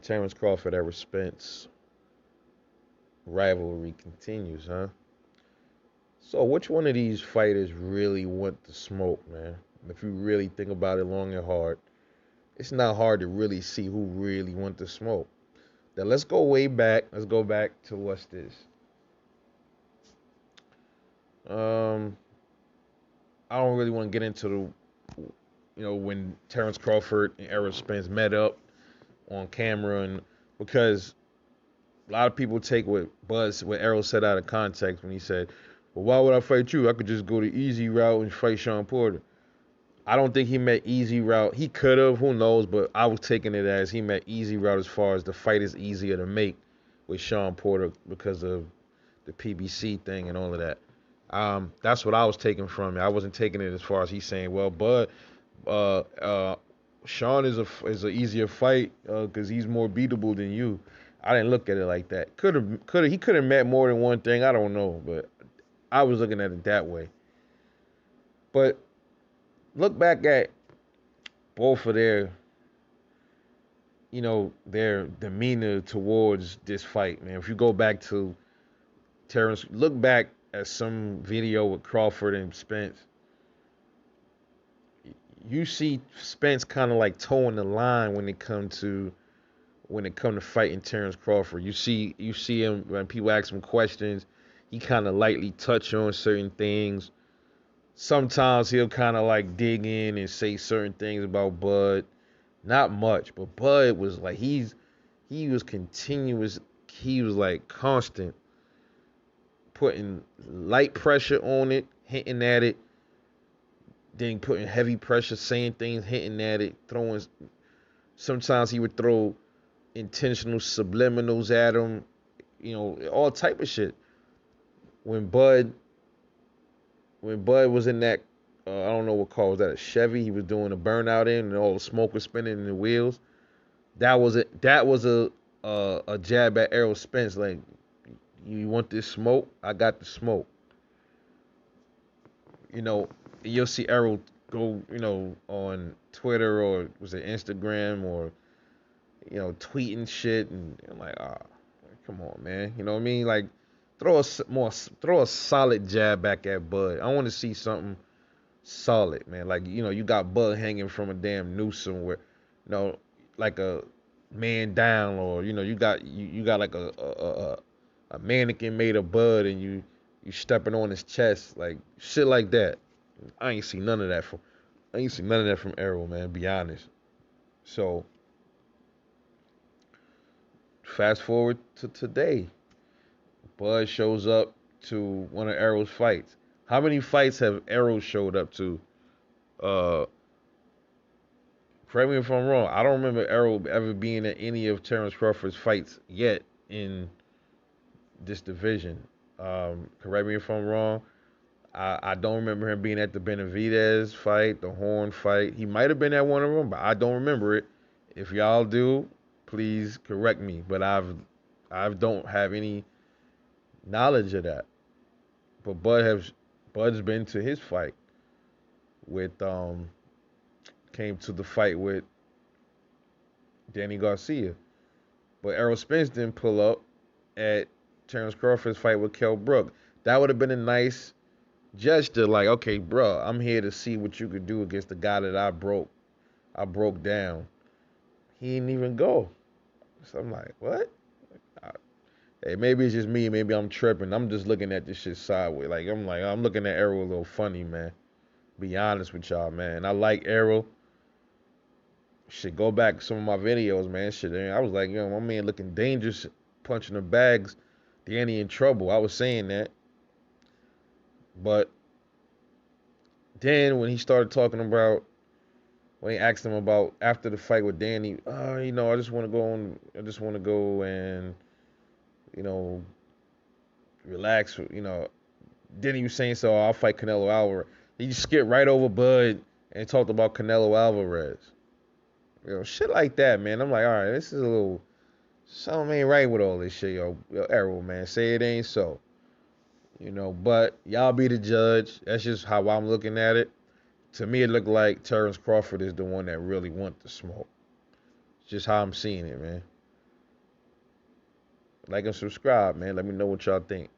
Terrence Crawford Errol Spence rivalry continues, huh? So, which one of these fighters really want the smoke, man? If you really think about it long and hard, it's not hard to really see who really want the smoke. Now, let's go way back. Let's go back to what's this? Um, I don't really want to get into when Terrence Crawford and Errol Spence met up on camera, and because a lot of people take what Errol said out of context when he said, "Well, why would I fight you? I could just go the easy route and fight Sean Porter." I don't think he meant easy route. He could have, who knows? But I was taking it as he meant easy route as far as the fight is easier to make with Sean Porter because of the PBC thing and all of that. That's what I was taking from it. I wasn't taking it as far as he's saying, well, Bud, uh, uh, Sean is a easier fight because he's more beatable than you. I didn't look at it like that. He could have met more than one thing. I don't know, but I was looking at it that way. But look back at both of their demeanor towards this fight, man. If you go back to Terrence, look back at some video with Crawford and Spence. You see Spence kind of like towing the line when it come to fighting Terrence Crawford. You see him when people ask him questions, he kind of lightly touch on certain things. Sometimes he'll kind of like dig in and say certain things about Bud. Not much, but Bud was like he was continuous. He was like constant, putting light pressure on it, hitting at it, then putting heavy pressure, saying things, hitting at it, throwing. Sometimes he would throw intentional subliminals at him, all type of shit. When Bud when Bud was in that, I don't know what car was that, a Chevy. He was doing a burnout in, and all the smoke was spinning in the wheels. That was a jab at Errol Spence. Like, you want this smoke? I got the smoke. You know, you'll see Errol go, on Twitter or was it Instagram or tweeting shit, and I'm like, come on, man. You know what I mean? Like, throw a solid jab back at Bud. I want to see something solid, man. Like, you got Bud hanging from a damn noose somewhere, like a man down, or you got like a mannequin made of Bud, and you stepping on his chest, like shit like that. I ain't seen none of that from Errol, man. Be honest. So fast forward to today, Bud shows up to one of Errol's fights. How many fights have Errol showed up to? Uh, Correct me if I'm wrong. I don't remember Errol ever being at any of Terrence Crawford's fights yet in this division. Correct me if I'm wrong. I don't remember him being at the Benavidez fight, the Horn fight. He might have been at one of them, but I don't remember it. If y'all do, please correct me. But I don't have any knowledge of that. But Bud's been to his fight with came to the fight with Danny Garcia. But Errol Spence didn't pull up at Terrence Crawford's fight with Kell Brook. That would have been a nice gesture, like, okay, bro, I'm here to see what you could do against the guy that I broke down. He didn't even go. So I'm like, what? Hey, maybe it's just me. Maybe I'm tripping. I'm just looking at this shit sideways. I'm looking at Errol a little funny, man. Be honest with y'all, man. I like Errol. Shit, go back to some of my videos, man. Shit, I was like, my man looking dangerous, punching the bags. Danny in trouble. I was saying that. But then when he started talking about, when he asked him about after the fight with Danny, I just want to go on, I just want to go and, you know, relax, Then he was saying, so I'll fight Canelo Alvarez. He just skipped right over Bud and talked about Canelo Alvarez. Shit like that, man. I'm like, all right, this is a little, something ain't right with all this shit, yo Errol, man. Say it ain't so. But y'all be the judge. That's just how I'm looking at it. To me, it looked like Terrence Crawford is the one that really want the smoke. It's just how I'm seeing it, man. Like and subscribe, man. Let me know what y'all think.